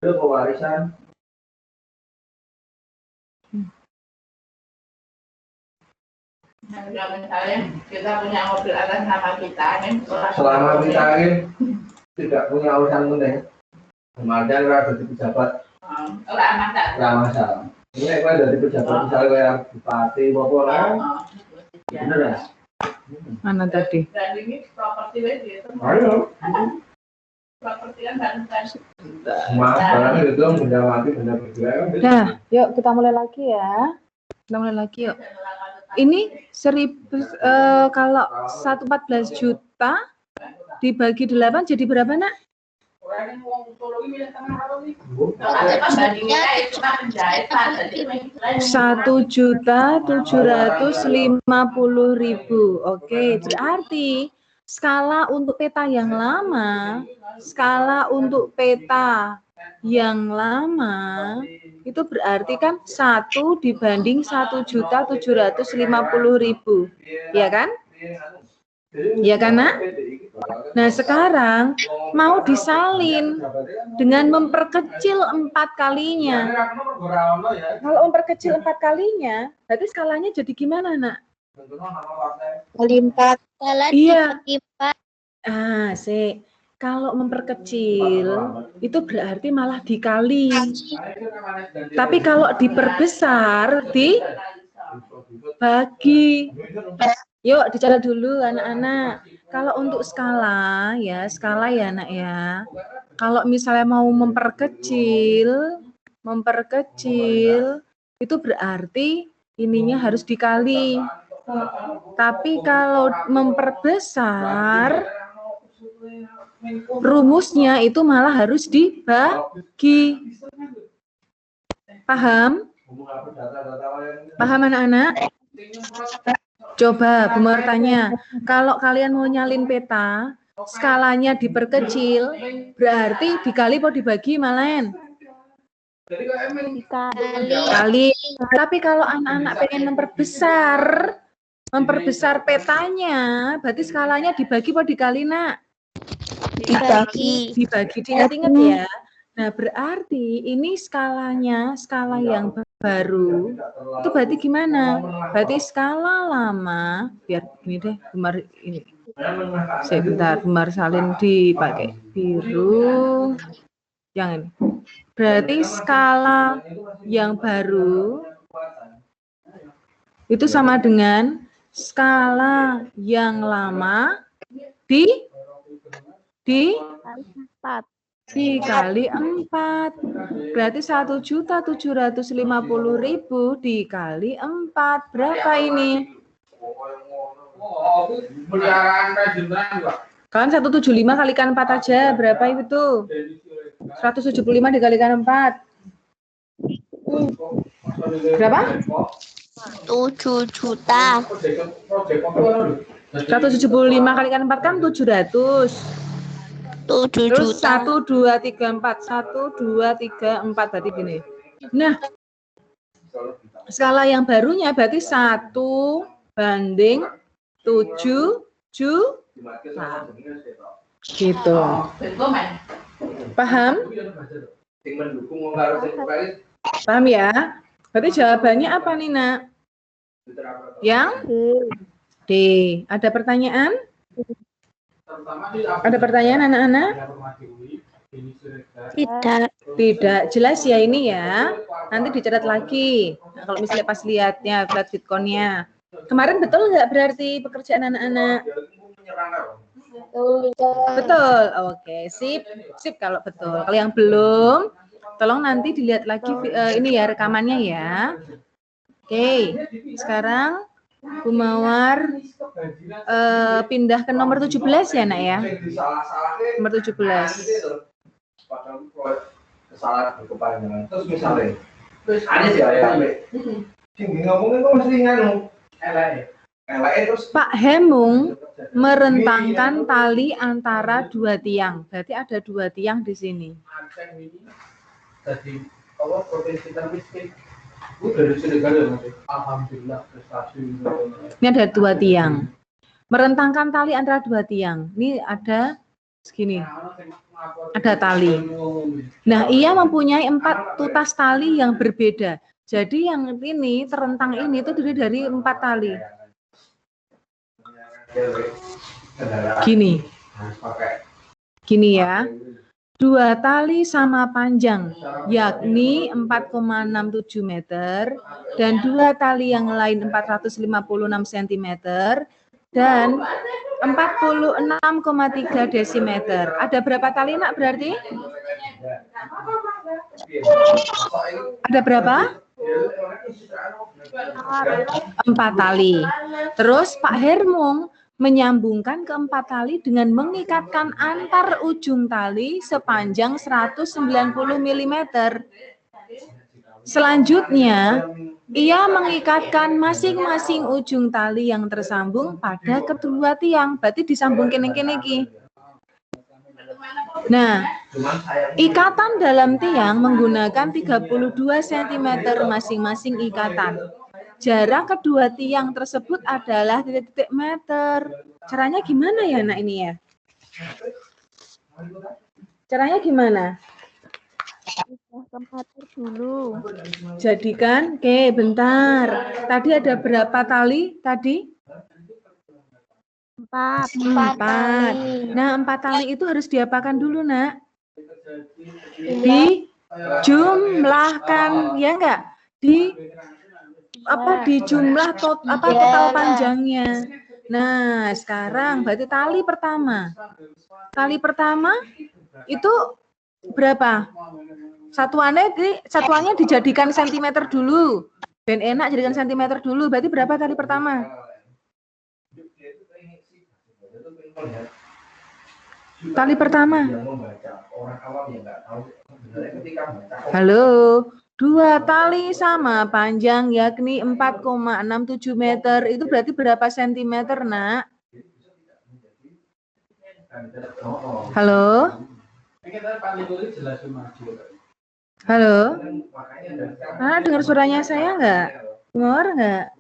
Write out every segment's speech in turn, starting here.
pewarisan. Nah, misalnya kita punya mobil atas nama kita, nih, selama kita ini tidak punya urusan penting, kemudian kalau jadi pejabat, nggak masalah. Ini kalau dari pejabat misalnya kayak bupati, bapak, bener ya? Mana tadi? Dan ini properti itu. Ayo. Properti kan bukan. Semua barangnya itu benda mati, benda bergerak. Nah, yuk kita mulai lagi ya. Kita mulai lagi yuk. Ini 1000 kalau 114 juta dibagi 8 jadi berapa, Nak? 1.750.000. Oke, berarti skala untuk peta yang lama, itu berarti kan 1 dibanding 1.750.000, ya kan? Ya kan, Nak? Nah, sekarang mau disalin dengan memperkecil 4 kalinya. Kalau memperkecil 4 kalinya, berarti skalanya jadi gimana, Nak? Kali 4. Iya. Sih. Kalau memperkecil itu berarti malah dikali. Tapi kalau diperbesar dibagi. Yuk dicatat dulu anak-anak. Kalau untuk skala ya Nak ya. Kalau misalnya mau memperkecil itu berarti ininya harus dikali. Tapi kalau memperbesar rumusnya itu malah harus dibagi. Paham? Paham anak-anak? Coba Bu Mawar tanya, kalau kalian mau nyalin peta, skalanya diperkecil, berarti dikali atau dibagi Malen? Dikali. Tapi kalau anak-anak pengen memperbesar petanya, berarti skalanya dibagi atau dikali, Nak? Dibagi, diingat-ingat ya. Nah, berarti ini skala yang baru. Itu berarti gimana? Berarti skala lama, biar gini deh, Gemar ini. Sebentar, Gemar salin dipakai biru. Yang ini. Berarti skala yang baru itu sama dengan skala yang lama dikali 4. Berarti 1.750.000 dikali 4. Berapa ini? Kan 175 kalikan 4 aja. Berapa itu? 175 dikalikan 4. Berapa? 7 juta. 175 kalikan 4 kan 700. 7 Terus juta. 1, 2, 3, 4. 1, 2, 3, 4 berarti gini. Nah, skala yang barunya berarti 1 banding 7 juta. Gitu. Paham? Paham ya? Berarti jawabannya apa nih, Nak? Yang D. Ada pertanyaan? Ada pertanyaan anak-anak? Tidak. Jelas ya ini ya. Nanti dicatat lagi. Nah, kalau misalnya pas lihatnya, lihat Bitcoin-nya. Kemarin betul nggak berarti pekerjaan anak-anak? Betul. Oke, sip. Sip kalau betul. Kalau yang belum, tolong nanti dilihat lagi ini ya rekamannya ya. Oke. Sekarang Bu Mawar pindah ke nomor 17 ya, Nak ya? Nomor 17. Kesalahan berkepanjangan. Terus misalnya, ada sih ngomongin kok mesti nganu. Pak Hemung merentangkan tali antara 2 tiang. Berarti ada 2 tiang di sini. Jadi, kalau provinsi termiskin, dari Senegal, alhamdulillah prestasi. Ini ada 2 tiang. Merentangkan tali antara 2 tiang. Ini ada Segini. Ada tali. Nah, ia mempunyai 4 tutas tali yang berbeda. Jadi yang ini terentang ini itu terdiri dari 4 tali. Gini ya. 2 tali sama panjang, yakni 4,67 meter, dan 2 tali yang lain 456 cm, dan 46,3 desimeter. Ada berapa tali, Nak, berarti? Ada berapa? 4 tali. Terus Pak Hermung menyambungkan keempat tali dengan mengikatkan antar ujung tali sepanjang 190 mm. Selanjutnya, ia mengikatkan masing-masing ujung tali yang tersambung pada kedua tiang. Berarti disambung kene-kene iki. Nah, ikatan dalam tiang menggunakan 32 cm masing-masing ikatan. Jarak kedua tiang tersebut adalah titik-titik meter. Caranya gimana ya, Nak, ini ya? Caranya gimana? Dulu. Jadikan, oke, bentar. Tadi ada berapa tali? Tadi? 4. 4. Nah, 4 tali itu harus diapakan dulu, Nak? Dijumlahkan, ya enggak? Dijumlah total panjangnya. Nah, sekarang berarti tali pertama. Tali pertama itu berapa? Satuannya dijadikan sentimeter dulu. Ben enak jadikan sentimeter dulu. Berarti berapa tali pertama? Tali pertama. Halo. 2 tali sama panjang yakni 4,67 meter. Itu berarti berapa sentimeter, Nak? Halo? Halo? Dengar suaranya saya enggak? Dengar enggak?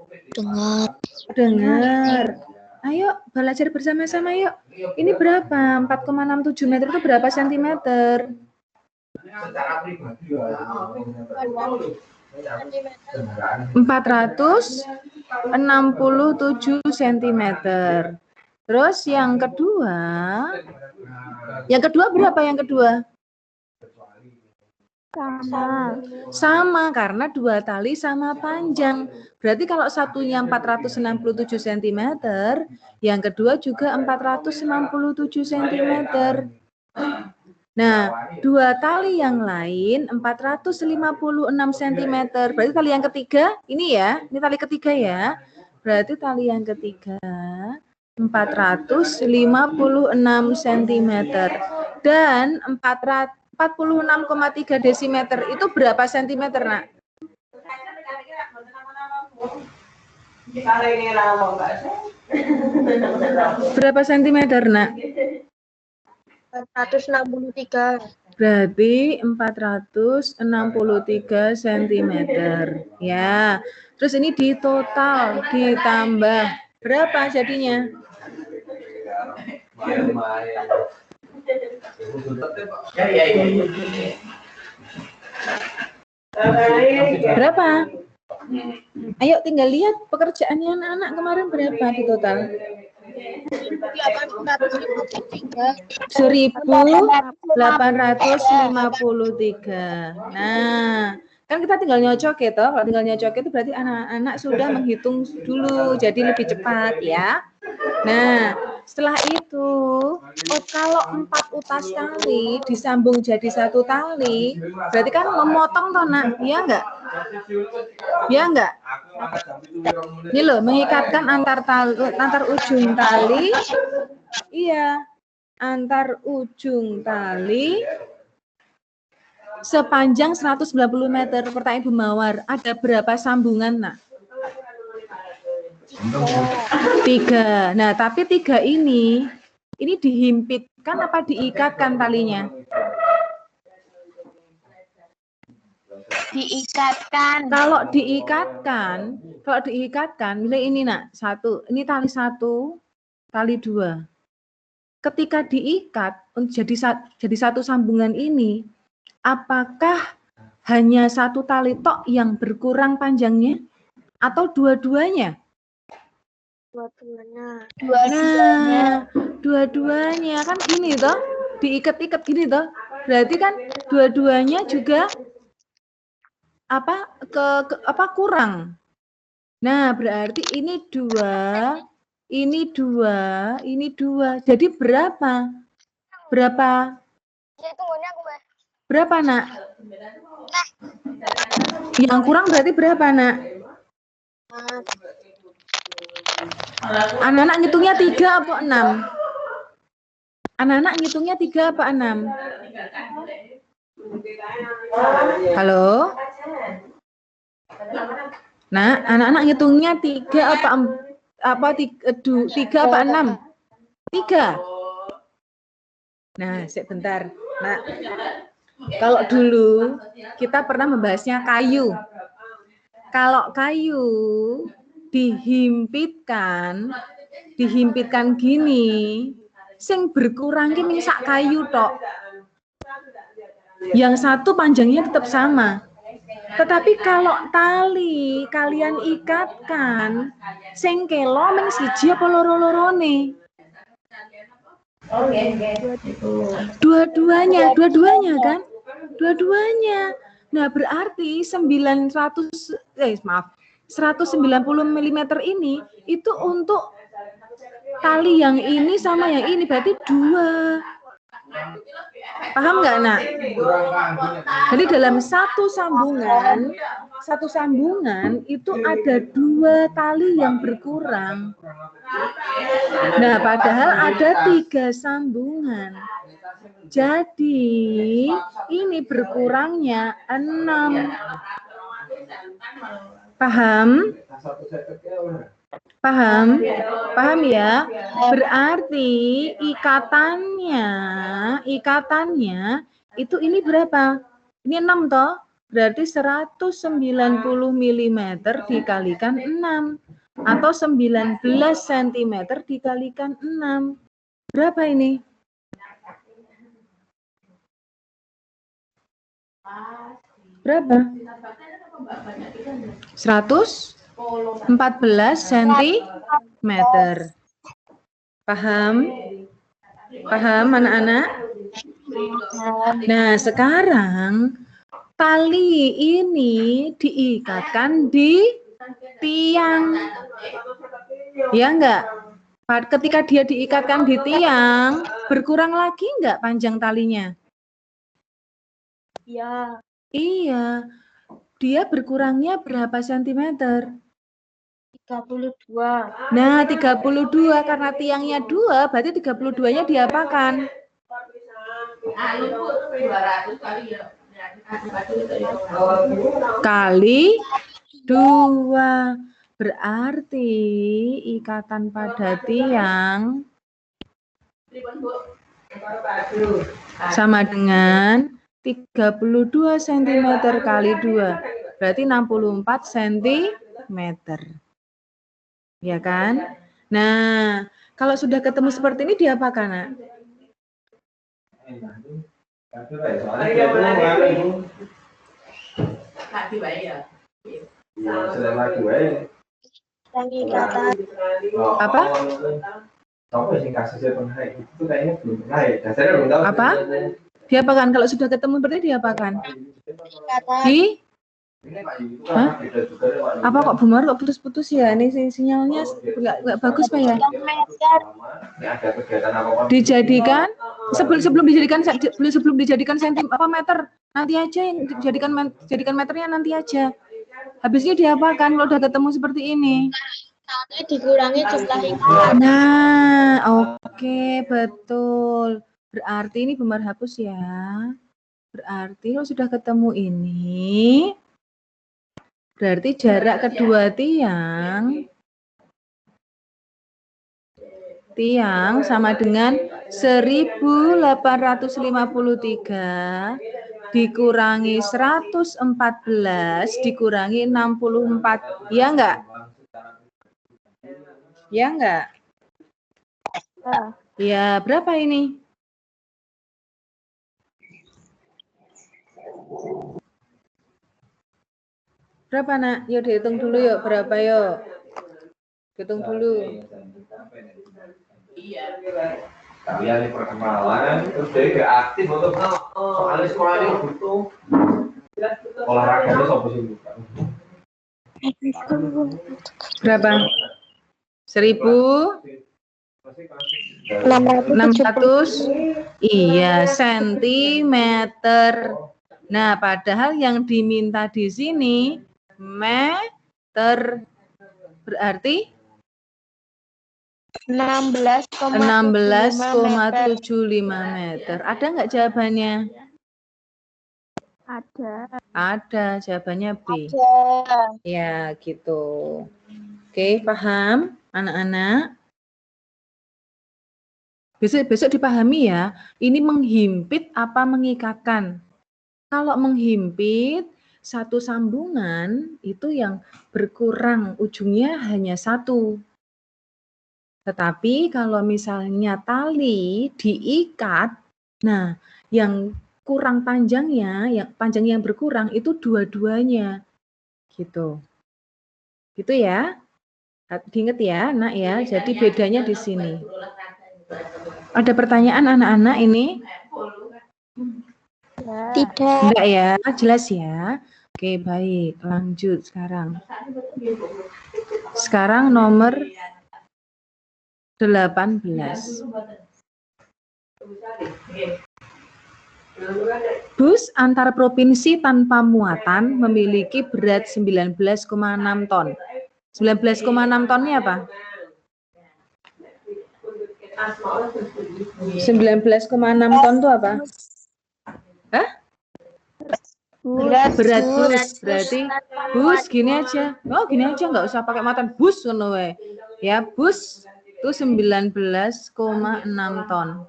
Dengar. Ayo belajar bersama-sama yuk. Ini berapa? 4,67 meter itu berapa sentimeter? Secara pribadi 467 cm. Terus yang kedua berapa yang kedua? Sama karena 2 tali sama panjang. Berarti kalau satunya 467 cm, yang kedua juga 467 cm. Nah, 2 tali yang lain 456 cm. Berarti tali yang ketiga ini ya, ini tali ketiga ya. Berarti tali yang ketiga 456 cm dan 46,3 desimeter itu berapa sentimeter, Nak? Berapa sentimeter, Nak? 463. Berarti 463 cm. Ya. Terus ini di total ditambah berapa jadinya? Berapa? Ayo tinggal lihat pekerjaannya anak-anak kemarin berapa di total? 1853. Nah, kan kita tinggal nyocok ya toh. Kalau tinggal nyocok itu berarti anak-anak sudah menghitung dulu, jadi lebih cepat ya. Nah, setelah itu, kalau 4 utas tali disambung jadi 1 tali, berarti kan memotong toh, Nak? Iya enggak? Ya enggak? Ini loh, mengikatkan antar ujung tali. Iya, antar ujung tali sepanjang 190 meter. Pertanyaan Bu Mawar, ada berapa sambungan, Nak? 3. Nah, tapi 3 ini dihimpitkan apa diikatkan talinya? Diikatkan. Kalau diikatkan, misalnya ini, Nak, 1, ini tali 1, tali 2. ketika diikat jadi satu sambungan ini, apakah hanya satu tali tok yang berkurang panjangnya atau dua-duanya? Dua-duanya. Nah, dua-duanya kan gini toh, diikat-ikat gini toh. Berarti kan dua-duanya juga kurang. Nah, berarti ini dua, ini dua, ini dua. Jadi berapa? Berapa? Berapa, Nak? Yang kurang berarti berapa, Nak? Anak-anak ngitungnya 3 apa 6? Anak-anak ngitungnya 3 apa 6? Halo? Nah, anak-anak ngitungnya 3 apa 3 apa 6? 3. Nah, sebentar. Nah, kalau dulu kita pernah membahasnya kayu. Kalau kayu dihimpitkan gini, sing berkurang ki ming sak kayu tok. Yang satu panjangnya tetap sama. Tetapi kalau tali kalian ikatkan, sing kelo ming siji apa loro-lorone? Dua-duanya kan? Dua-duanya. Nah, berarti 190 mm ini itu untuk tali yang ini sama yang ini, berarti 2. Paham nggak, Nak? Jadi dalam satu sambungan itu ada 2 tali yang berkurang. Nah, padahal ada 3 sambungan. Jadi ini berkurangnya 6. Paham? Paham ya? Berarti ikatannya itu ini berapa? Ini 6 toh? Berarti 190 mm dikalikan 6 atau 19 cm dikalikan 6. Berapa ini? Berapa? 114 cm. Paham? Paham anak-anak? Nah, sekarang tali ini diikatkan di tiang. Ya enggak? Ketika dia diikatkan di tiang, berkurang lagi enggak panjang talinya? Iya. Iya. Dia berkurangnya berapa sentimeter? 32. Nah, 32 karena tiangnya 2, berarti 32-nya diapakan? Kali 2. Berarti ikatan pada tiang sama dengan 32 cm kali 2. Berarti 64 cm. Ya kan? Nah, kalau sudah ketemu seperti ini diapakan, Nak? Apa? Apa? Diapakan kalau sudah ketemu seperti ini diapakan? Hah? Apa kok Bumar kok putus-putus ya? Ini sinyalnya nggak bagus Pak ya? Dijadikan sebelum dijadikan meter nanti aja, yang jadikan meternya nanti aja. Habisnya diapakan kalau udah ketemu seperti ini? Dikurangi jumlah ikatan. Nah, oke, betul. Berarti ini Bumar hapus ya. Berarti kalau sudah ketemu ini, berarti jarak kedua tiang sama dengan 1853 dikurangi 114 dikurangi 64. Ya enggak? Ya enggak? Ya, berapa ini? Berapa, Nak? Yuk dihitung dulu yuk, berapa yuk? Hitung dulu. Iya. Kalian ini perkenalan, terus dia gak aktif untuk soalnya sekolah ini butuh olahraganya sopo sih bukan. Berapa? 1.600 iya sentimeter. Nah, padahal yang diminta di sini meter, berarti 16,75 meter. Ada nggak jawabannya? Ada, jawabannya B. Ya, gitu. Oke, paham anak-anak? Besok dipahami ya, ini menghimpit apa mengikatkan. Kalau menghimpit, satu sambungan itu yang berkurang, ujungnya hanya satu. Tetapi kalau misalnya tali diikat, nah yang kurang panjangnya, panjang yang berkurang itu dua-duanya. Gitu. Gitu ya. Diingat ya, Nak ya. Jadi bedanya di sini. Ada pertanyaan anak-anak ini? Tidak. Enggak ya, jelas ya. Oke, baik. Lanjut sekarang. Sekarang nomor 18. Bus antar provinsi tanpa muatan memiliki berat 19,6 ton. 19,6 ton ini apa? 19,6 ton itu apa? Hah? Berat bus. Berarti bus gini aja. Oh, gini aja, nggak usah pakai muatan. Bus ngono wae. Ya, bus itu 19,6 ton.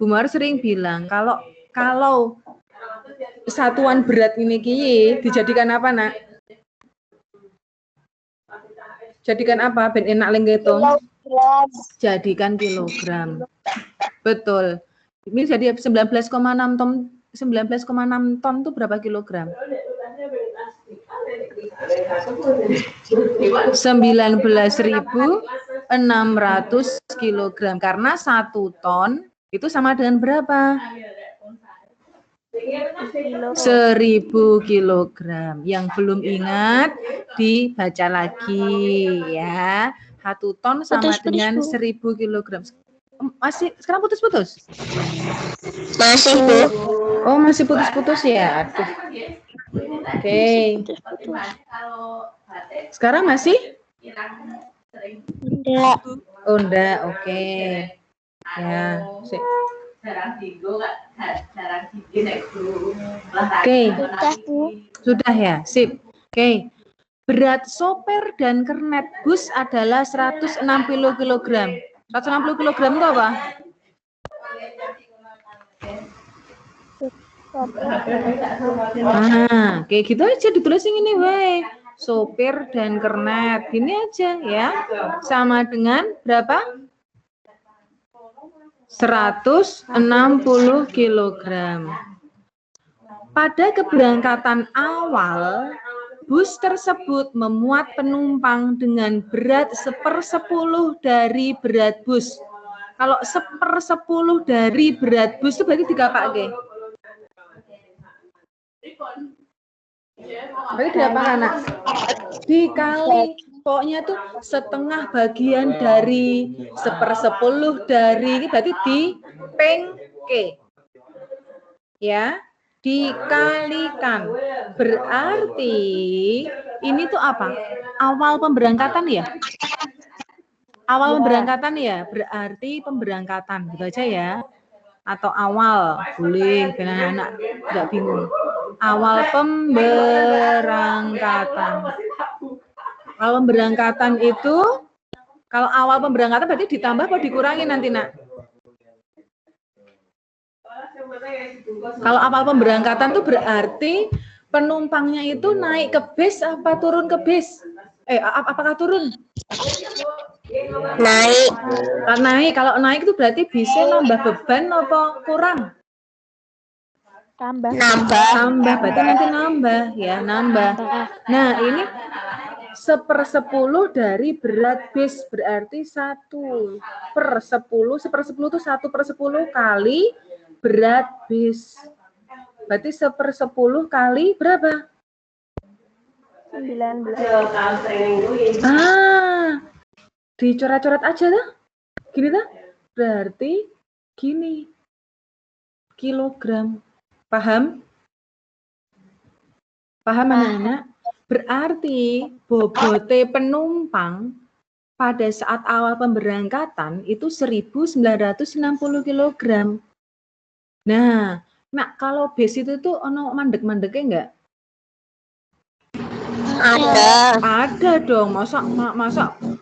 Bu Mar sering bilang kalau satuan berat ini dijadikan apa, Nak? Jadikan apa? Ben enak lenggetong. Jadikan kilogram. Betul. Ini jadi 19,6 ton. 19,6 ton itu berapa kilogram? 19.600 kilogram. Karena 1 ton itu sama dengan berapa? 1.000 kilogram. Yang belum ingat dibaca lagi ya. 1 ton sama dengan 1.000 kilogram. Masih sekarang putus-putus? Masih, Bu. Oh, masih putus-putus ya. Aduh. Oke. Sekarang masih? Enggak. Oh, enggak. Oke. Ya. Oke. Sudah ya. Sip. Oke. Berat sopir dan kernet bus adalah 160 kg. 160 kg itu apa? Nah, kayak gitu aja ditulis ini, weh. Sopir dan kernet. Gini aja ya. Sama dengan berapa? 160 kg. Pada keberangkatan awal, bus tersebut memuat penumpang dengan berat 1/10 dari berat bus. Kalau 1/10 dari berat bus itu berarti digapake. Berarti diapakan, Anak? Dikali. Pokoknya tuh setengah bagian dari 1/10 dari, ini berarti dipengke. Ya, dikalikan. Berarti ini tuh apa? Awal pemberangkatan ya? Awal pemberangkatan ya? Berarti pemberangkatan. Gitu aja ya. Atau awal. Boleh, biar anak-anak nggak bingung. Awal pemberangkatan. Kalau pemberangkatan itu, kalau awal pemberangkatan berarti ditambah atau dikurangi nanti, Nak? Kalau awal pemberangkatan itu berarti penumpangnya itu naik ke bis apa turun ke bis? Apakah turun? Naik. Kalau naik, itu berarti bisa nambah beban apa kurang? Nambah. Nambah, berarti nanti nambah ya, nambah. Nah, ini 1/10 dari berat bis, berarti 1/10. 1/10 itu 1/10 kali berat bis. Berarti 1/10 kali berapa? 19. Dicoret-coret aja tuh. Gini tuh. Berarti gini. Kilogram. Paham? Paham anak-anak? Berarti bobote penumpang pada saat awal pemberangkatan itu 1960 kg. Nah, kalau bis itu tuh ono mandek-mandeknya enggak? Ada dong. Masa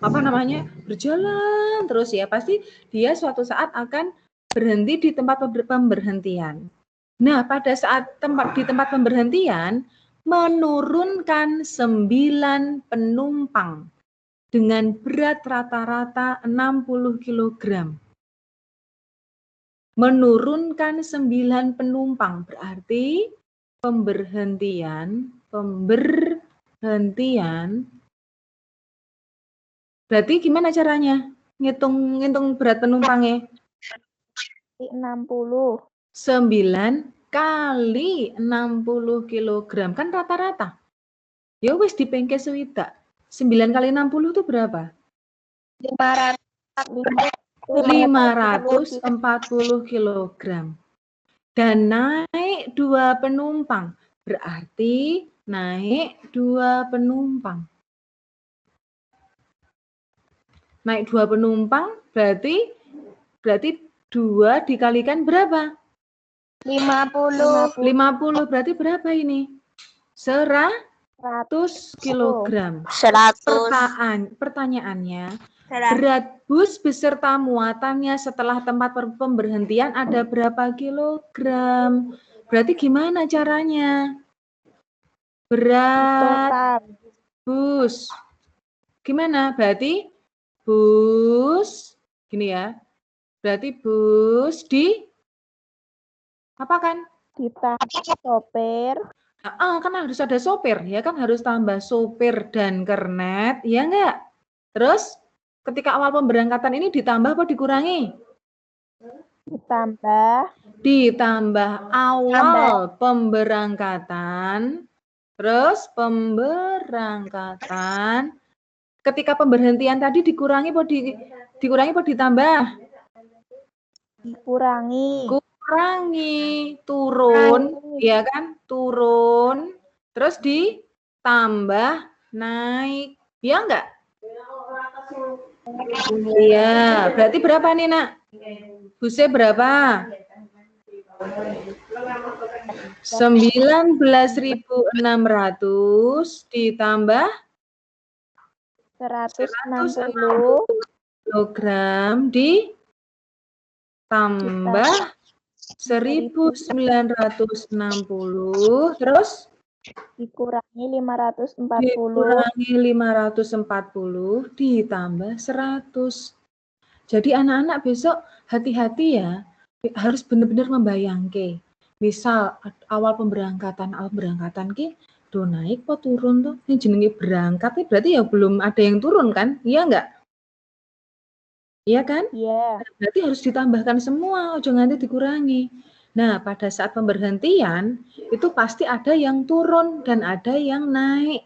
apa namanya? Berjalan terus ya. Pasti dia suatu saat akan berhenti di tempat pemberhentian. Nah, pada saat di tempat pemberhentian menurunkan 9 penumpang dengan berat rata-rata 60 kg. Menurunkan 9 penumpang berarti pemberhentian berarti gimana caranya ngitung berat penumpangnya? 60. 9 kali 60 kg kan rata-rata. Ya wis dipengke swidak. 9 kali 60 itu berapa? 540 kg. Dan naik 2 penumpang. Berarti naik 2 penumpang. Naik 2 penumpang berarti 2 dikalikan berapa? 50. 50 berarti berapa ini? 100 kg. 100. Pertanyaannya, berat bus beserta muatannya setelah tempat pemberhentian ada berapa kilogram? Berarti gimana caranya? Berat bus. Gimana? Berarti bus, gini ya. Berarti bus apa kan? Ditambah sopir. Kan harus ada sopir, ya kan harus tambah sopir dan kernet, ya enggak? Terus ketika awal pemberangkatan ini ditambah apa dikurangi? Ditambah awal pemberangkatan, terus pemberangkatan. Ketika pemberhentian tadi dikurangi apa ditambah? Dikurangi, turun, ya kan? Turun, terus ditambah naik, ya enggak? Iya, berarti berapa nih, Nak? Busnya berapa? 19.600 ditambah 160 kilogram ditambah 1960 terus dikurangi 540 ditambah 100. Jadi anak-anak besok hati-hati ya, harus benar-benar membayangke. Misal awal pemberangkatan ki do naik kok turun tuh, ini jenenge berangkat berarti ya belum ada yang turun kan? Iya enggak? Iya kan? Iya. Berarti harus ditambahkan semua, ojo nganti dikurangi. Nah, pada saat pemberhentian itu pasti ada yang turun dan ada yang naik.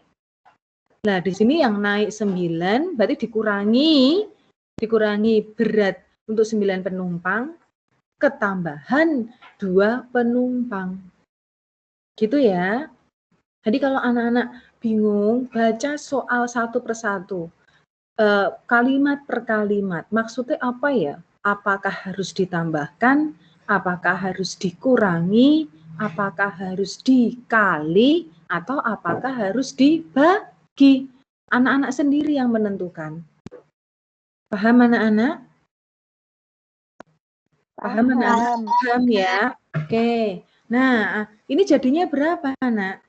Nah, di sini yang naik 9 berarti dikurangi berat untuk 9 penumpang, ketambahan 2 penumpang. Gitu ya. Jadi kalau anak-anak bingung, baca soal satu persatu. Kalimat per kalimat. Maksudnya apa ya? Apakah harus ditambahkan? Apakah harus dikurangi? Apakah harus dikali? Atau apakah harus dibagi? Anak-anak sendiri yang menentukan. Paham anak-anak? Paham anak-anak? Paham ya? Oke. Nah, ini jadinya berapa anak?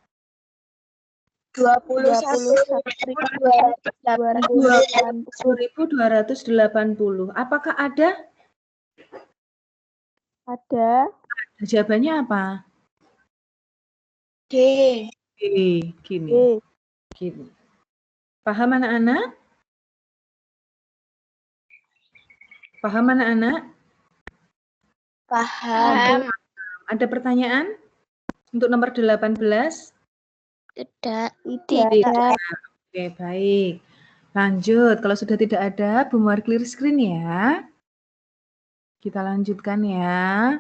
21.280. Apakah ada? Ada. Jawabannya apa? D. Gini. Paham anak-anak? Paham anak-anak? Paham. Ada pertanyaan untuk nomor 18? Tidak. Oke, baik. Lanjut. Kalau sudah tidak ada, Bu Mawar clear screen ya. Kita lanjutkan ya.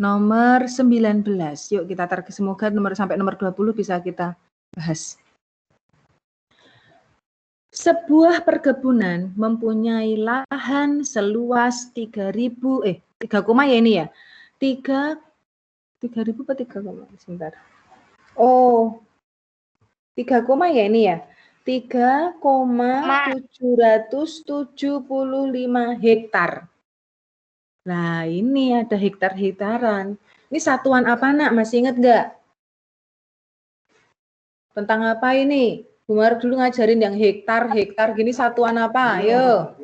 Nomor 19. Yuk kita target, semoga sampai nomor 20 bisa kita bahas. Sebuah perkebunan mempunyai lahan seluas 3.000 3, ya ini ya. 3.000 apa 3, sebentar. Oh. 3, ya ini ya. 3,775 hektar. Nah, ini ada hektar-hektaran. Ini satuan apa, Nak? Masih ingat nggak? Tentang apa ini? Bu Mawar dulu ngajarin yang hektar gini, satuan apa? Ayo.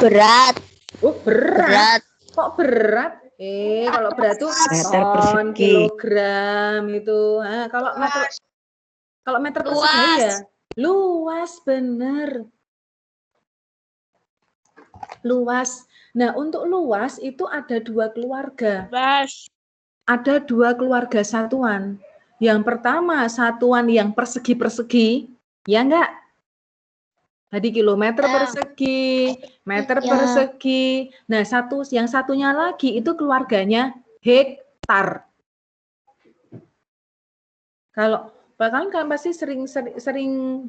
Berat. Oh, berat. Kok berat? Kalau berat tuh ton, kilogram itu. Nah, kalau meter persegi ya luas, bener. Luas. Nah, untuk luas itu ada 2 keluarga. Ada 2 keluarga satuan. Yang pertama satuan yang persegi-persegi, ya enggak? Tadi kilometer persegi, meter persegi. Nah, yang satunya lagi itu keluarganya hektar. Kalau kalian pasti sering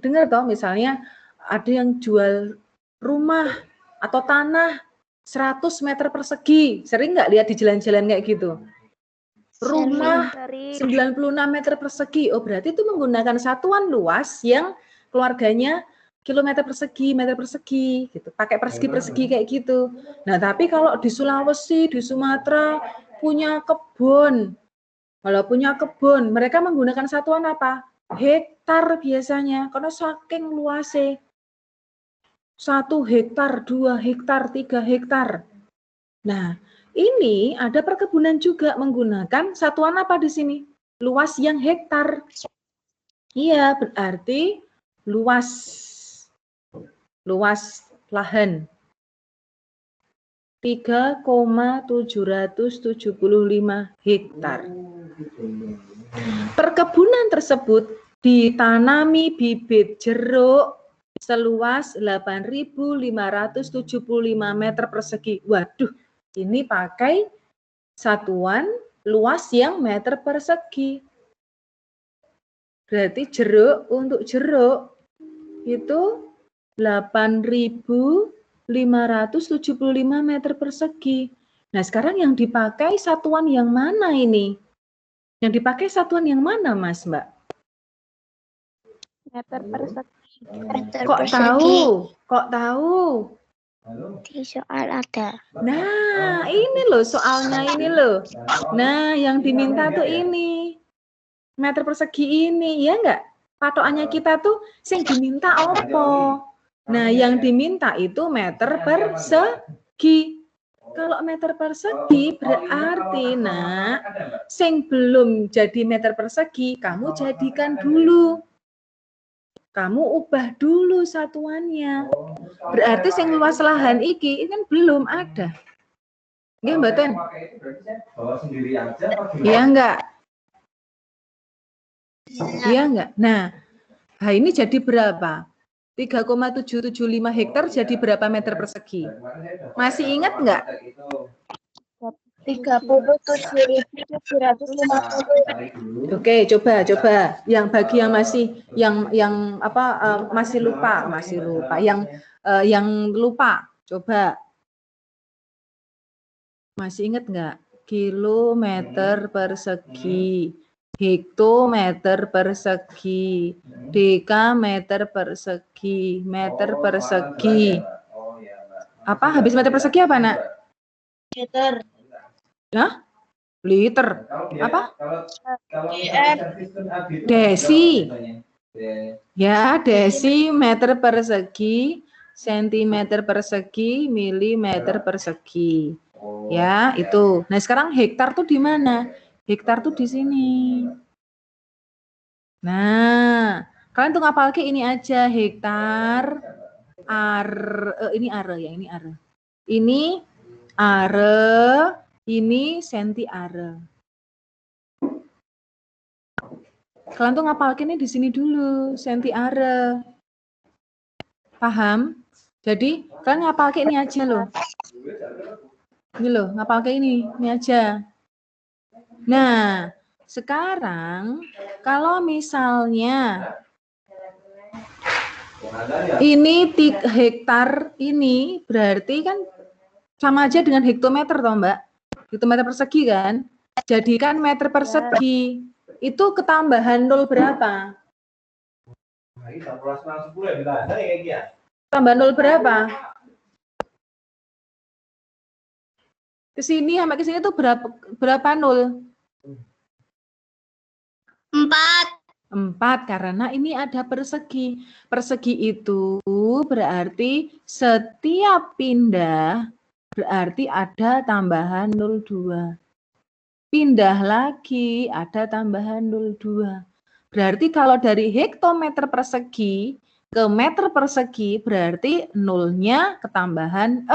dengar toh, misalnya ada yang jual rumah atau tanah 100 meter persegi. Sering nggak lihat di jalan-jalan kayak gitu? Rumah 96 meter persegi. Oh, berarti itu menggunakan satuan luas yang keluarganya kilometer persegi, meter persegi, gitu. Pakai persegi-persegi kayak gitu. Nah, tapi kalau di Sulawesi, di Sumatera punya kebun. Kalau punya kebun, mereka menggunakan satuan apa? Hektar biasanya, karena saking luasnya. 1 hektar, 2 hektar, 3 hektar. Nah, ini ada perkebunan juga menggunakan satuan apa di sini? Luas yang hektar. Iya, berarti luas lahan 3,775 hektar. Perkebunan tersebut ditanami bibit jeruk seluas 8.575 meter persegi. Waduh, ini pakai satuan luas yang meter persegi. Berarti untuk jeruk itu 8.575 meter persegi. Nah, sekarang yang dipakai satuan yang mana ini? Yang dipakai satuan yang mana, Mas, Mbak? Meter persegi. Kok tahu? Di soal ada. Nah, ini loh soalnya ini loh. Nah, yang diminta tuh ini. Meter persegi ini, ya enggak? Patokannya kita tuh sing diminta apa? Nah, yang diminta itu meter persegi. Kalau meter persegi berarti, nah, sing belum jadi meter persegi, kamu jadikan dulu. Kamu ubah dulu satuannya. Berarti sing luas lahan iki ini kan belum ada. Nggih, mboten? Iya enggak? Iya enggak? Nah, ini jadi berapa? 3,775 hektar jadi berapa meter persegi? Masih ingat enggak? 37.750. Oke, coba. Yang bagi yang masih lupa, yang lupa, coba. Masih ingat enggak? Kilometer persegi, hektometer persegi, dekameter persegi, meter persegi. Apa? Habis meter persegi apa, Nak? Meter. Hah? Liter. Kalau Apa? Kalau DM. Desi. De- Ya, desimeter persegi, sentimeter persegi, milimeter persegi. Oh, Ya, itu. Nah, sekarang hektar tuh di mana? Hektar tuh di sini. Nah, kalian tuh ngapal ke ini aja, hektar, ini are ya, ini are. Ini are, ini senti are. Kalian tuh ngapal ke ini di sini dulu, senti are. Paham? Jadi, kalian ngapal ke ini aja loh. Ini loh, ngapal ke ini aja. Nah, sekarang kalau misalnya ini hektar ini berarti kan sama aja dengan hektometer toh Mbak. Hektometer persegi kan? Jadikan meter persegi. Itu ketambahan 0 berapa? Tambah 0 berapa? Ke sini sampai ke sini tuh berapa 0? 4 karena ini ada persegi. Persegi itu berarti setiap pindah berarti ada tambahan 02. Pindah lagi ada tambahan 02. Berarti kalau dari hektometer persegi ke meter persegi berarti nolnya ketambahan 4.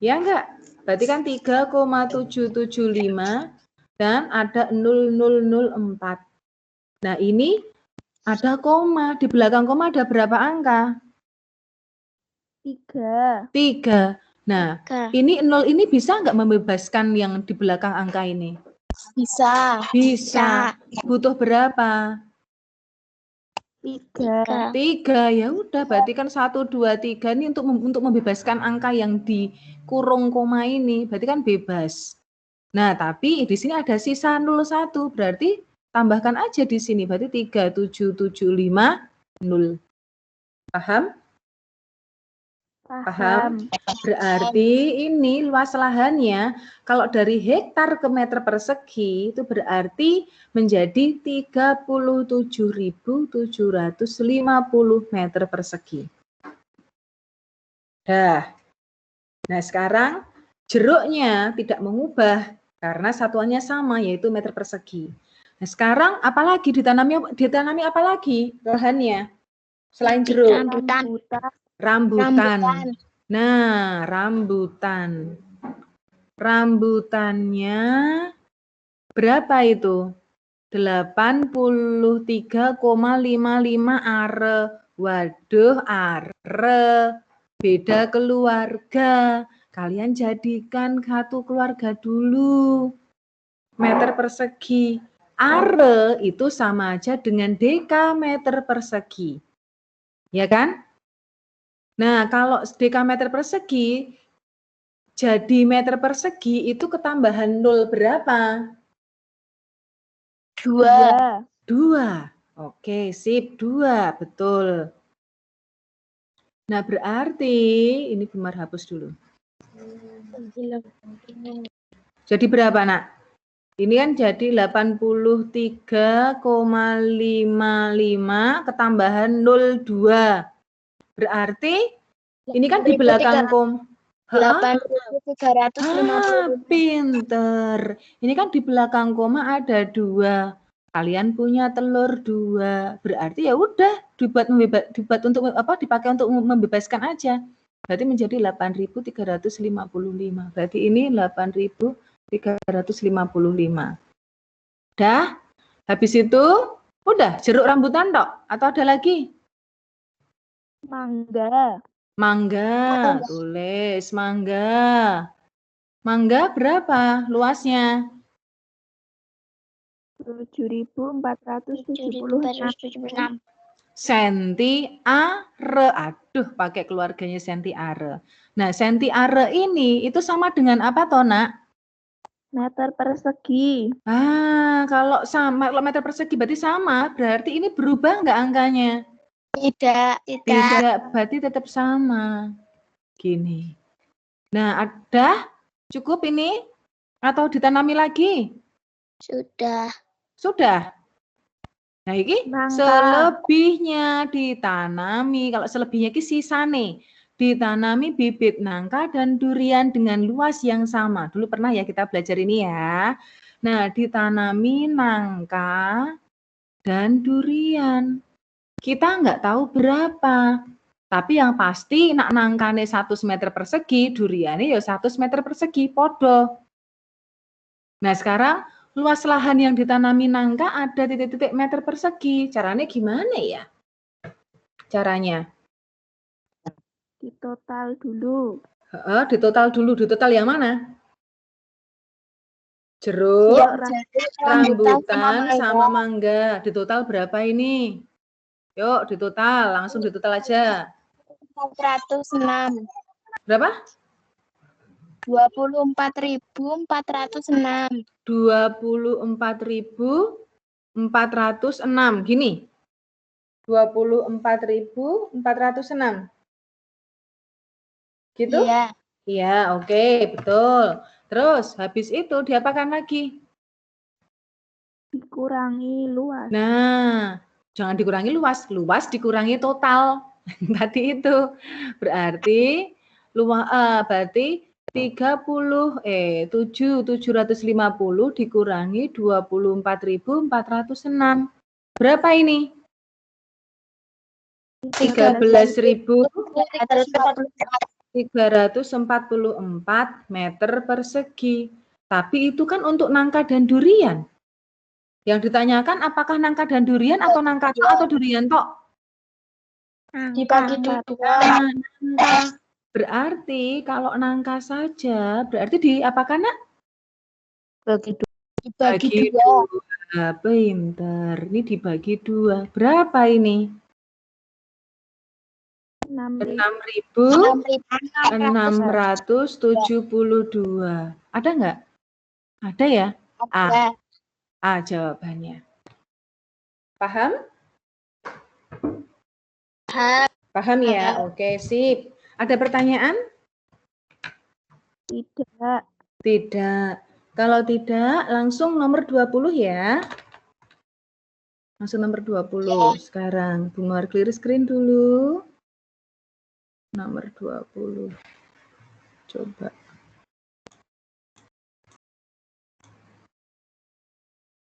Ya enggak? Berarti kan 3,775 dan ada 0004. Nah, ini ada koma. Di belakang koma ada berapa angka? 3. Nah, ini 0 ini bisa nggak membebaskan yang di belakang angka ini? Bisa. Bisa. Butuh berapa? 3. 3. Ya udah, berarti kan 1, 2, 3 ini untuk membebaskan angka yang di kurung koma ini. Berarti kan bebas. Nah, tapi di sini ada sisa 01. Berarti tambahkan aja di sini. Berarti 3775 0. Paham? Paham? Berarti ini luas lahannya kalau dari hektar ke meter persegi itu berarti menjadi 37.750 meter persegi. Nah, sekarang jeruknya tidak mengubah karena satuannya sama yaitu meter persegi. Nah, sekarang apalagi ditanami apa lagi lahannya selain jeruk? Rambutan. Nah, rambutan. Rambutannya berapa itu? 83,55 are. Waduh, are. Beda keluarga. Kalian jadikan satu keluarga dulu. Meter persegi. Are itu sama aja dengan dekameter persegi. Ya kan? Nah, kalau dekameter persegi, jadi meter persegi itu ketambahan 0 berapa? 2. 2. Oke, sip, 2. Betul. Nah, berarti, ini Gemar hapus dulu. Jadi berapa, nak? Ini kan jadi 83,55 ketambahan 02. Berarti ini kan di belakang 8.350. Pinter. Ini kan di belakang koma ada 2. Kalian punya telur 2. Berarti ya udah dibuat untuk apa? Dipakai untuk membebaskan aja. Berarti menjadi 8.355. Berarti ini 8.355. Dah? Habis itu udah jeruk rambutan tok atau ada lagi? Mangga, tulis mangga. Mangga berapa luasnya? 7.476 Senti are. Aduh, pakai keluarganya senti are. Nah, senti are ini itu sama dengan apa toh, nak? meter persegi. Kalau meter persegi berarti sama. Berarti ini berubah nggak angkanya? Tidak. Tidak, berarti tetap sama. Gini. Nah, ada Cukup ini? Atau ditanami lagi? Sudah. Sudah. Nah, ini Nangka. selebihnya ditanami. Kalau selebihnya ini sisane. Ditanami bibit nangka dan durian dengan luas yang sama. Dulu pernah ya kita belajar ini ya. Nah, ditanami nangka dan durian. Kita nggak tahu berapa. Tapi yang pasti nak nangkane 100 meter persegi, duriannya ya 100 meter persegi, podo. Nah, sekarang luas lahan yang ditanami nangka ada titik-titik meter persegi. Caranya gimana ya? Caranya? Di total dulu. Di total dulu. Di total yang mana? Jeruk, rambutan, sama mangga. Di total berapa ini? Yuk, di total. Langsung di total aja. 406. Berapa? 24.406. 24.406. Gini. 24.406. Gitu? Iya. Iya, oke, betul. Terus habis itu diapakan lagi? Dikurangi luas. Nah, jangan dikurangi luas, luas dikurangi total. Tadi itu berarti berarti 750 dikurangi 24.406. Berapa ini? 13.344 meter persegi. Tapi itu kan untuk nangka dan durian. Yang ditanyakan apakah nangka dan durian atau nangka tok atau durian tok? Dibagi dua. Nangka. Berarti kalau nangka saja, berarti diapakan nak? Dibagi dua. Pinter. Ini dibagi dua. Berapa ini? 6.672. Ada nggak? Ada ya? A jawabannya. Paham? Paham ya? Oke, sip. Ada pertanyaan? Tidak. Tidak. Kalau tidak, langsung nomor 20 ya. Langsung nomor 20. Sekarang, Bu Mawar clear screen dulu. Nomor 20. Coba.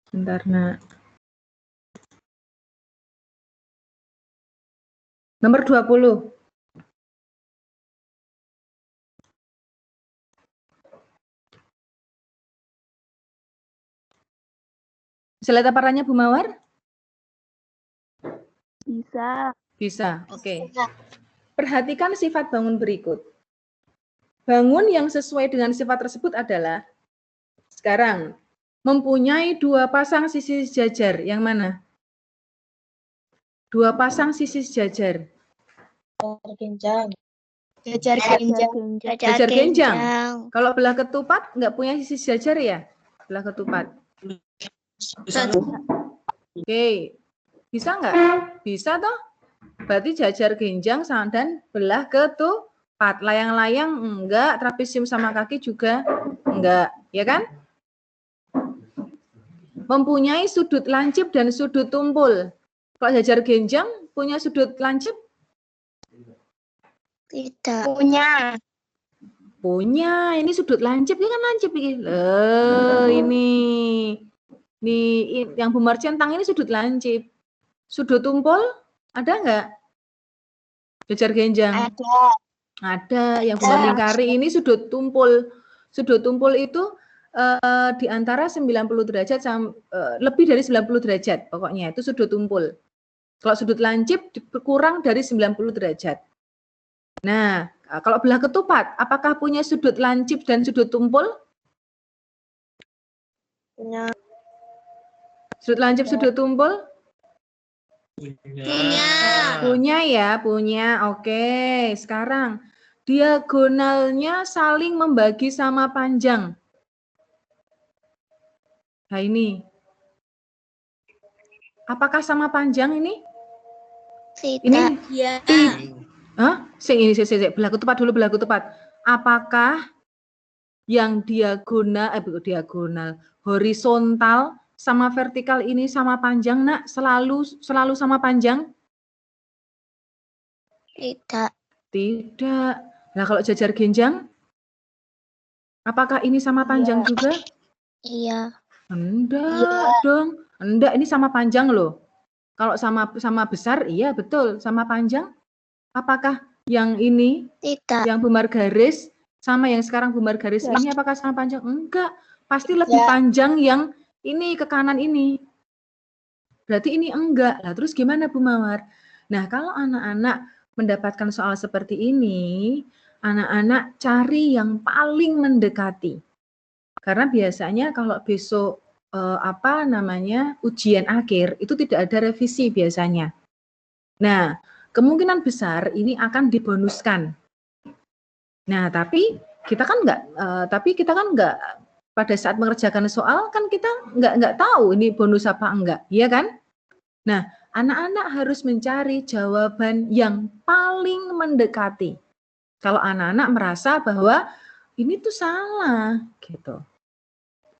Bentar, nak. Nomor 20. Bisa lihat aparannya Bu Mawar? Bisa. Bisa, oke. Perhatikan sifat bangun berikut. Bangun yang sesuai dengan sifat tersebut adalah sekarang mempunyai dua pasang sisi sejajar. Yang mana? Dua pasang sisi sejajar. Jajar genjang. Kalau belah ketupat nggak punya sisi sejajar ya? Belah ketupat. Oke. Bisa nggak? Bisa toh? Berarti jajar genjang dan belah ketupat. Layang-layang enggak, trapesium sama kaki juga enggak, ya kan? Mempunyai sudut lancip dan sudut tumpul. Kalau jajar genjang punya sudut lancip? Tidak. Punya. Punya. Ini sudut lancip, ini kan lancip ini. Ini yang Bu Mawar centang ini sudut lancip. Sudut tumpul ada enggak? Jajar genjang. Ada. Yang Bu Mawar lingkari ini sudut tumpul. Sudut tumpul itu di antara 90 derajat lebih dari 90 derajat pokoknya itu sudut tumpul. Kalau sudut lancip kurang dari 90 derajat. Nah, kalau belah ketupat apakah punya sudut lancip dan sudut tumpul? Punya. Sudut lancip, sudut tumpul? Punya ya, punya. Oke, sekarang diagonalnya saling membagi sama panjang. Nah ini. Apakah sama panjang ini? Tidak. Ini? Ya. Hah? Ini, belah ketupat dulu, belah ketupat. Apakah yang diagonal, horizontal sama vertikal ini sama panjang, Nak? Selalu sama panjang? Tidak. Tidak. Nah, kalau jajar genjang, apakah ini sama panjang juga? Iya. Enggak dong. Enggak, ini sama panjang loh. Kalau sama besar, iya betul. Sama panjang, apakah yang ini, Tidak. yang bumar garis, sama yang sekarang bumar garis ini, apakah sama panjang? Enggak. Pasti lebih panjang yang ini, ke kanan ini. Berarti ini enggak. Lah terus gimana Bu Mawar? Nah, kalau anak-anak mendapatkan soal seperti ini, anak-anak cari yang paling mendekati. Karena biasanya kalau besok ujian akhir itu tidak ada revisi biasanya. Nah, kemungkinan besar ini akan dibonuskan. Nah, tapi kita kan enggak pada saat mengerjakan soal kan kita enggak tahu ini bonus apa enggak, iya kan? Nah, anak-anak harus mencari jawaban yang paling mendekati. Kalau anak-anak merasa bahwa ini tuh salah, gitu.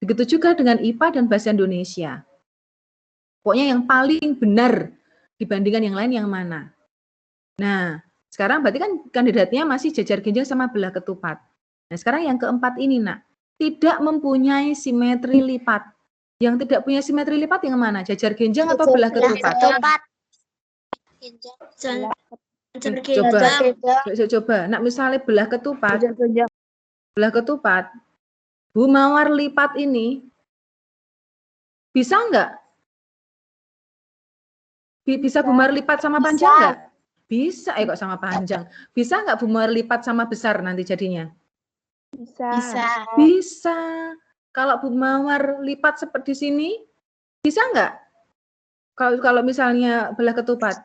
Begitu juga dengan IPA dan Bahasa Indonesia. Pokoknya yang paling benar dibandingkan yang lain yang mana. Nah, sekarang berarti kan kandidatnya masih jajar genjang sama belah ketupat. Nah, sekarang yang keempat ini, Nak. Tidak mempunyai simetri lipat. Yang tidak punya simetri lipat yang mana? Jajar genjang atau belah ketupat? Coba. Nak misalnya belah ketupat. Belah ketupat. Bu Mawar lipat ini bisa enggak? Bisa Bu Mawar lipat sama panjang enggak? Bisa, kok sama panjang. Bisa enggak Bu Mawar lipat sama besar nanti jadinya? Bisa. Kalau Bu Mawar lipat seperti sini, bisa enggak? Kalau misalnya belah ketupat?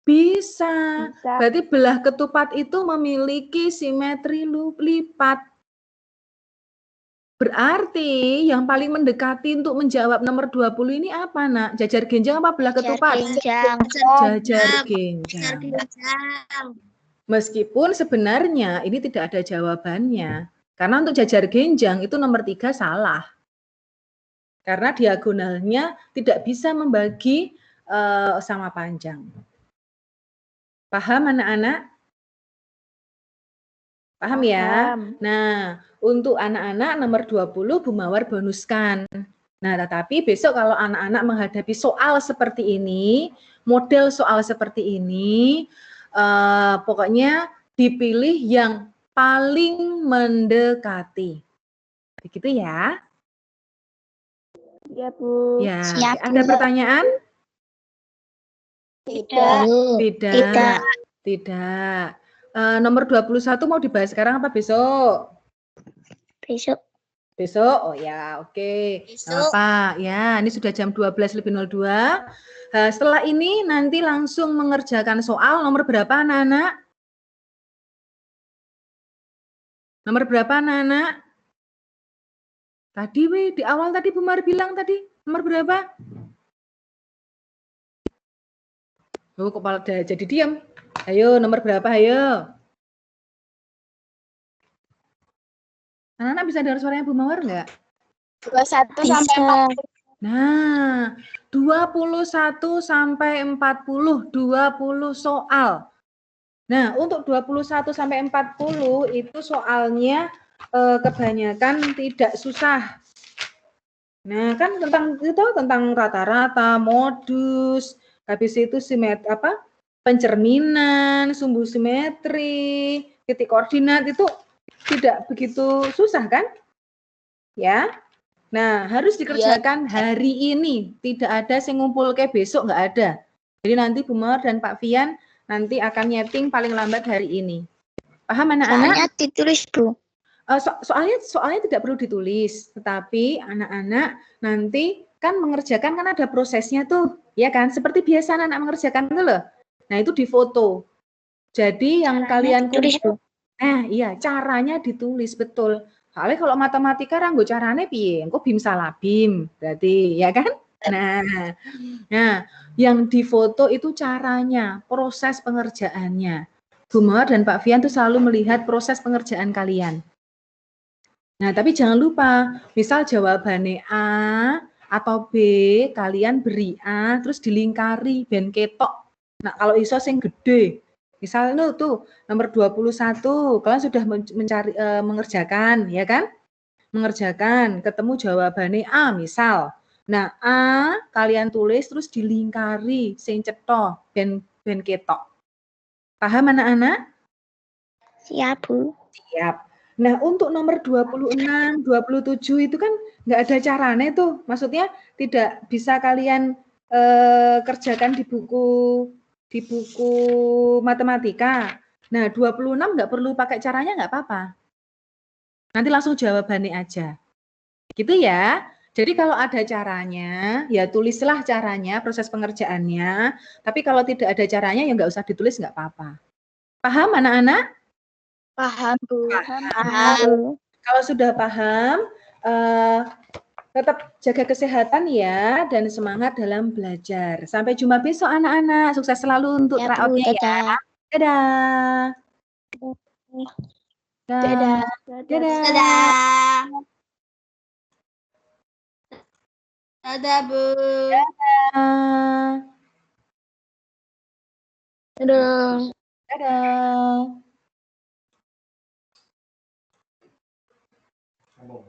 Bisa. Berarti belah ketupat itu memiliki simetri lipat. Berarti yang paling mendekati untuk menjawab nomor 20 ini apa, Nak? Jajar genjang apa belah ketupat? Jajar genjang. Meskipun sebenarnya ini tidak ada jawabannya. Karena untuk jajar genjang itu nomor 3 salah. Karena diagonalnya tidak bisa membagi sama panjang. Paham anak-anak? Paham ya? Nah, untuk anak-anak nomor 20 Bu Mawar bonuskan. Nah, tetapi besok kalau anak-anak menghadapi soal seperti ini, model soal seperti ini, pokoknya dipilih yang paling mendekati. Begitu ya? Ya, Bu. Ya, Siap, ada Bu. pertanyaan? Tidak. Nomor 21 mau dibahas sekarang apa besok? Besok. Besok? Oh ya, oke. Apa? Ya, ini sudah jam 12:02. Setelah ini nanti langsung mengerjakan soal nomor berapa anak-anak? Nomor berapa anak-anak? Tadi di awal tadi Bu Mar bilang tadi nomor berapa? Oh, kepala jadi diam. Ayo, nomor berapa? Ayo. Anak-anak bisa dengar suaranya Bu Mawar enggak? 21 sampai 40. Nah, 21 sampai 40, 20 soal. Nah, untuk 21 sampai 40 itu soalnya kebanyakan tidak susah. Nah, kan tentang rata-rata, modus, habis itu pencerminan, sumbu simetri, titik koordinat itu tidak begitu susah kan? Ya. Nah, harus dikerjakan hari ini. Tidak ada yang ngumpul kayak besok, nggak ada. Jadi nanti Bu Mawar dan Pak Fian nanti akan nyeting paling lambat hari ini. Paham anak-anak? Soalnya ditulis, Bu. Soalnya tidak perlu ditulis, tetapi anak-anak nanti kan mengerjakan kan ada prosesnya tuh, ya kan? Seperti biasa anak-anak mengerjakan itu loh. Nah, itu difoto. Jadi yang kalian ditulis, Bu. iya, caranya ditulis betul. Soalnya kalau matematika ranggo carane piye? Engko bim salah bim, berarti ya kan? Nah, yang difoto itu caranya, proses pengerjaannya. Bu Mawar dan Pak Fian tuh selalu melihat proses pengerjaan kalian. Nah, tapi jangan lupa, misal jawabannya A atau B, kalian beri A, terus dilingkari, ben ketok. Nah, kalau iso sing gede, misalnya tuh nomor 21, kalian sudah mencari mengerjakan, ya kan? Mengerjakan, ketemu jawabannya A, misal. Nah, A kalian tulis terus dilingkari, sing cetok, ben ketok. Paham anak-anak? Siap, Bu. Siap. Nah, untuk nomor 26, 27 itu kan nggak ada caranya tuh. Maksudnya tidak bisa kalian kerjakan di buku matematika. Nah, 26 nggak perlu pakai caranya nggak apa-apa. Nanti langsung jawabannya aja. Gitu ya. Jadi kalau ada caranya, ya tulislah caranya, proses pengerjaannya. Tapi kalau tidak ada caranya, ya nggak usah ditulis, nggak apa-apa. Paham anak-anak? Paham, Bu. Paham. Kalau sudah paham, tetap jaga kesehatan ya dan semangat dalam belajar. Sampai jumpa besok anak-anak. Sukses selalu untuk Ya, Bu. tryout-nya ya. Dadah. Dadah. Dadah. Dadah. Dadah. Dadah, Bu. Dadah. Dadah. Dadah. Sambung.